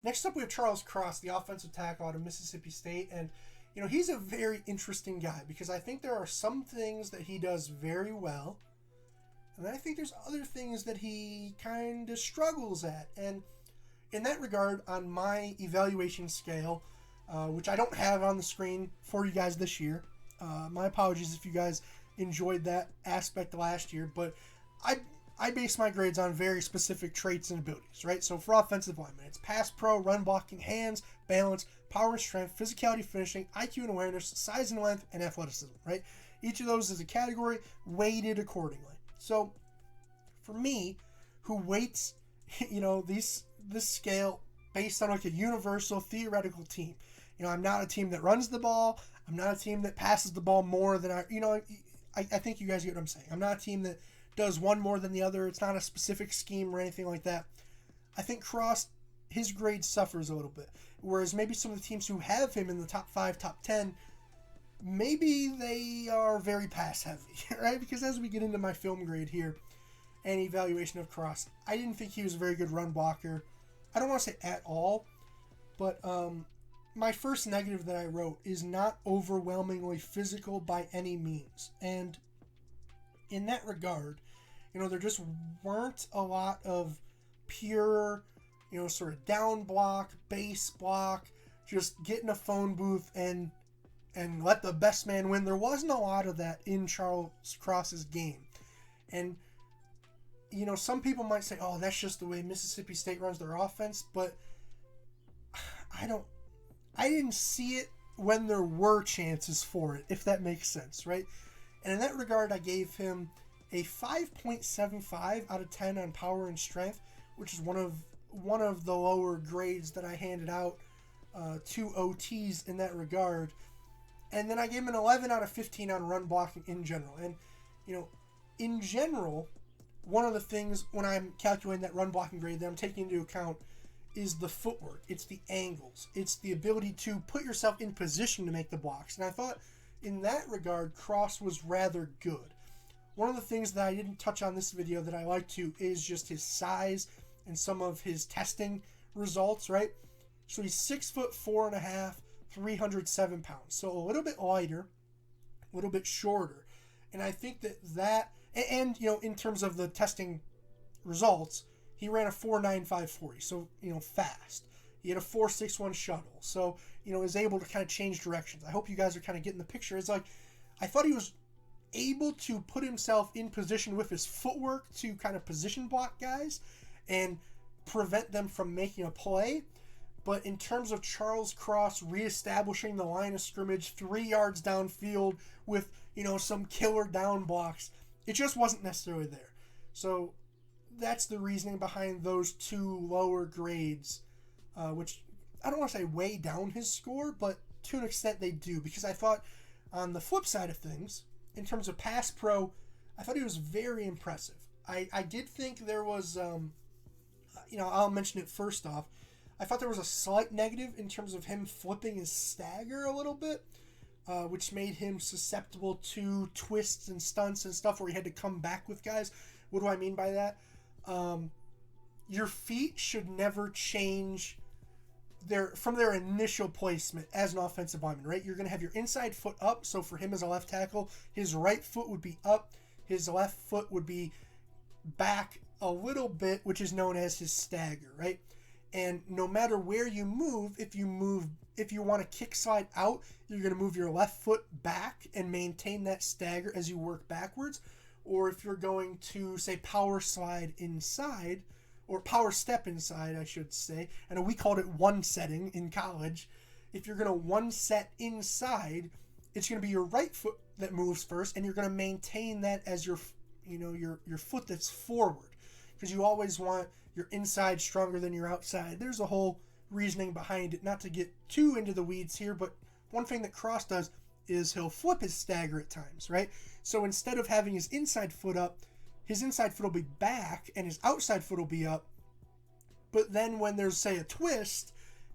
Next up, we have Charles Cross, the offensive tackle out of Mississippi State. And, he's a very interesting guy because I think there are some things that he does very well. And then I think there's other things that he kind of struggles at. And in that regard, on my evaluation scale, which I don't have on the screen for you guys this year, my apologies if you guys enjoyed that aspect last year, but I base my grades on very specific traits and abilities, right? So for offensive linemen, it's pass pro, run blocking, hands, balance, power and strength, physicality, finishing, IQ and awareness, size and length, and athleticism, right? Each of those is a category weighted accordingly. So for me, who weights, this scale based on like a universal theoretical team. I'm not a team that runs the ball. I'm not a team that passes the ball more than I think you guys get what I'm saying. I'm not a team that does one more than the other. It's not a specific scheme or anything like that. I think Cross, his grade suffers a little bit. Whereas maybe some of the teams who have him in the top 5, top 10, maybe they are very pass heavy, right? Because as we get into my film grade here and evaluation of Cross, I didn't think he was a very good run blocker. I don't want to say at all, but my first negative that I wrote is not overwhelmingly physical by any means. And in that regard, there just weren't a lot of pure, sort of down block, base block, just get in a phone booth and let the best man win. There wasn't a lot of that in Charles Cross's game. And, some people might say, oh, that's just the way Mississippi State runs their offense, but I didn't see it when there were chances for it, if that makes sense, right? And in that regard, I gave him a 5.75 out of 10 on power and strength, which is one of the lower grades that I handed out to OTs in that regard. And then I gave him an 11 out of 15 on run blocking in general. And, in general, one of the things when I'm calculating that run blocking grade that I'm taking into account is the footwork. It's the angles. It's the ability to put yourself in position to make the blocks. And I thought in that regard, Cross was rather good. One of the things that I didn't touch on this video that I like to is just his size and some of his testing results, right? So he's 6'4.5", 307 pounds. So a little bit lighter, a little bit shorter. And I think that and in terms of the testing results, he ran a 4.9540, so, fast. He had a 4.61 shuttle, so, is able to kind of change directions. I hope you guys are kind of getting the picture. It's like, I thought he was able to put himself in position with his footwork to kind of position block guys and prevent them from making a play. But in terms of Charles Cross reestablishing the line of scrimmage 3 yards downfield with, some killer down blocks, it just wasn't necessarily there. So that's the reasoning behind those two lower grades, which I don't want to say weigh down his score, but to an extent they do, because I thought on the flip side of things, in terms of pass pro, I thought he was very impressive. I did think there was, I'll mention it first off. I thought there was a slight negative in terms of him flipping his stagger a little bit, which made him susceptible to twists and stunts and stuff where he had to come back with guys. What do I mean by that? Your feet should never change from their initial placement as an offensive lineman, right? You're going to have your inside foot up. So for him as a left tackle, his right foot would be up. His left foot would be back a little bit, which is known as his stagger, right? And no matter where you move, if you want to kick slide out, you're going to move your left foot back and maintain that stagger as you work backwards. Or if you're going to, say, power slide inside, or power step inside, I should say. I know we called it one setting in college. If you're going to one set inside, it's going to be your right foot that moves first, and you're going to maintain that as your foot that's forward. Because you always want your inside stronger than your outside. There's a whole reasoning behind it, not to get too into the weeds here, but one thing that Cross does is he'll flip his stagger at times, right? So instead of having his inside foot up, his inside foot will be back and his outside foot will be up. But then when there's, say, a twist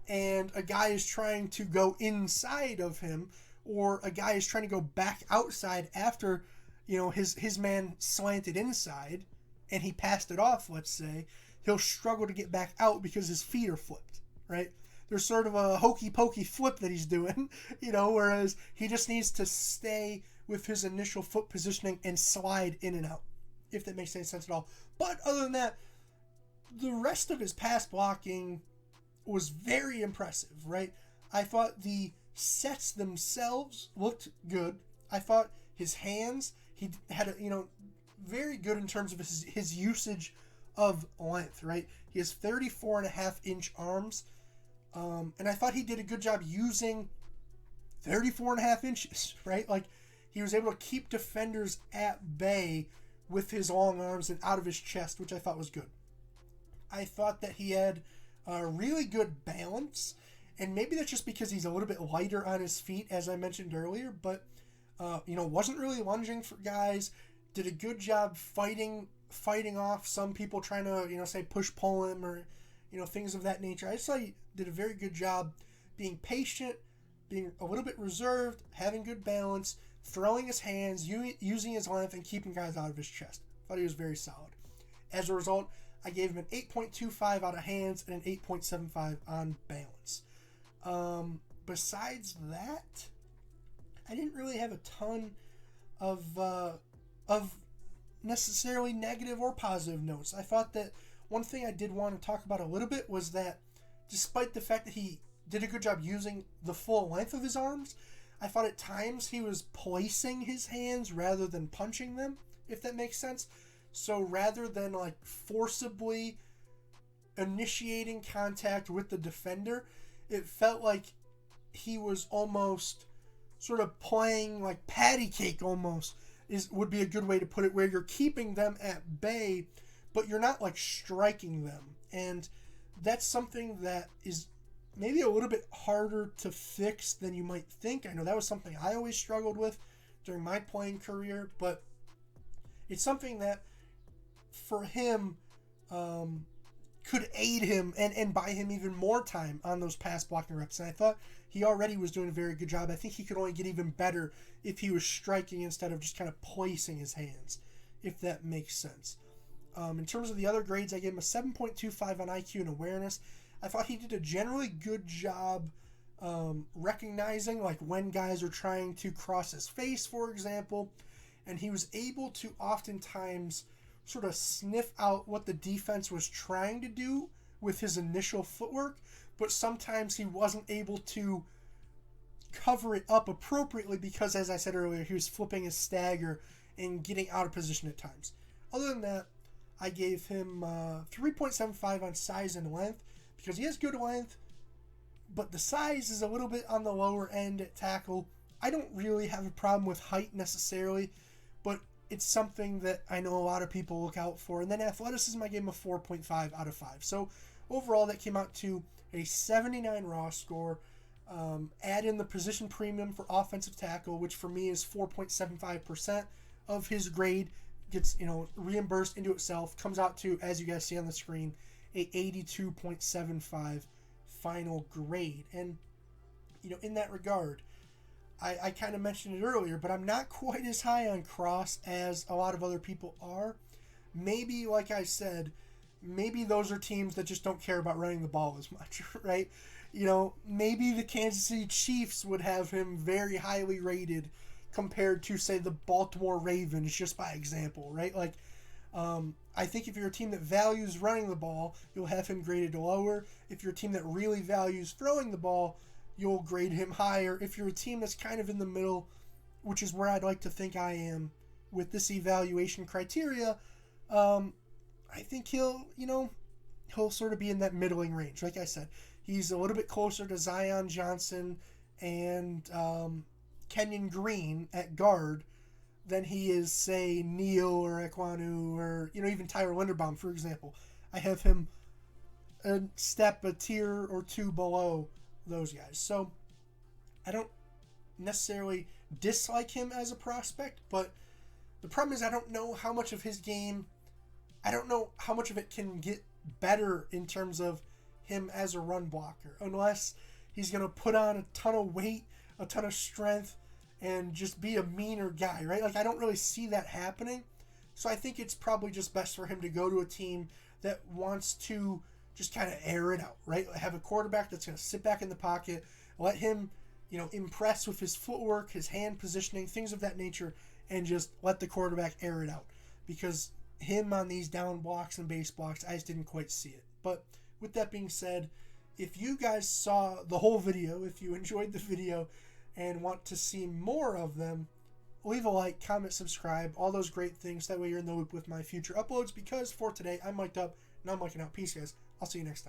and a guy is trying to go inside of him, or a guy is trying to go back outside after, his man slanted inside and he passed it off, let's say, he'll struggle to get back out because his feet are flipped. right? There's sort of a hokey pokey flip that he's doing, whereas he just needs to stay with his initial foot positioning and slide in and out, if that makes any sense at all. But other than that, the rest of his pass blocking was very impressive, right? I thought the sets themselves looked good. I thought his hands, he had very good in terms of his usage of length, right? He has 34.5-inch arms, and I thought he did a good job using 34.5 inches, right? Like, he was able to keep defenders at bay with his long arms and out of his chest, which I thought was good. I thought that he had a really good balance, and maybe that's just because he's a little bit lighter on his feet, as I mentioned earlier, but, wasn't really lunging for guys, did a good job fighting off some people trying to, say push-pull him or, things of that nature. I just thought he did a very good job being patient, being a little bit reserved, having good balance, throwing his hands, using his length, and keeping guys out of his chest. I thought he was very solid. As a result, I gave him an 8.25 out of hands and an 8.75 on balance. Besides that, I didn't really have a ton of necessarily negative or positive notes. I thought that one thing I did want to talk about a little bit was that despite the fact that he did a good job using the full length of his arms, I thought at times he was placing his hands rather than punching them, if that makes sense. So rather than like forcibly initiating contact with the defender, it felt like he was almost sort of playing like patty cake almost, would be a good way to put it, where you're keeping them at bay, but you're not like striking them. And that's something that is maybe a little bit harder to fix than you might think. I know that was something I always struggled with during my playing career, but it's something that for him could aid him and buy him even more time on those pass blocking reps. And I thought he already was doing a very good job. I think he could only get even better if he was striking instead of just kind of placing his hands, if that makes sense. In terms of the other grades, I gave him a 7.25 on IQ and awareness. I thought he did a generally good job recognizing like when guys are trying to cross his face, for example, and he was able to oftentimes sort of sniff out what the defense was trying to do with his initial footwork, but sometimes he wasn't able to cover it up appropriately because, as I said earlier, he was flipping his stagger and getting out of position at times. Other than that, I gave him 3.75 on size and length because he has good length, but the size is a little bit on the lower end at tackle. I don't really have a problem with height necessarily, but it's something that I know a lot of people look out for. And then athleticism, I gave him a 4.5 out of 5. So overall, that came out to a 79 raw score. Add in the position premium for offensive tackle, which for me is 4.75% of his grade, gets reimbursed into itself, comes out to, as you guys see on the screen, a 82.75 final grade. And in that regard, I kind of mentioned it earlier, but I'm not quite as high on Cross as a lot of other people are. Maybe, like I said, maybe those are teams that just don't care about running the ball as much, right? Maybe the Kansas City Chiefs would have him very highly rated compared to, say, the Baltimore Ravens, just by example, right? Like, I think if you're a team that values running the ball, you'll have him graded lower. If you're a team that really values throwing the ball, you'll grade him higher. If you're a team that's kind of in the middle, which is where I'd like to think I am with this evaluation criteria, I think he'll sort of be in that middling range. Like I said, he's a little bit closer to Zion Johnson and Kenyon Green at guard than he is, say, Neal or Ekwonu or, even Tyler Linderbaum, for example. I have him a tier or two below those guys. So I don't necessarily dislike him as a prospect, but the problem is I don't know how much of his game, I don't know how much of it can get better in terms of him as a run blocker, unless he's going to put on a ton of weight, a ton of strength, and just be a meaner guy, right? Like, I don't really see that happening. So I think it's probably just best for him to go to a team that wants to just kind of air it out, right? Have a quarterback that's going to sit back in the pocket, let him, impress with his footwork, his hand positioning, things of that nature, and just let the quarterback air it out. Because him on these down blocks and base blocks, I just didn't quite see it. But with that being said, if you guys saw the whole video, if you enjoyed the video and want to see more of them, leave a like, comment, subscribe, all those great things. That way you're in the loop with my future uploads, because for today, I'm mic'd up and I'm mic'ing out. Peace, guys. I'll see you next time.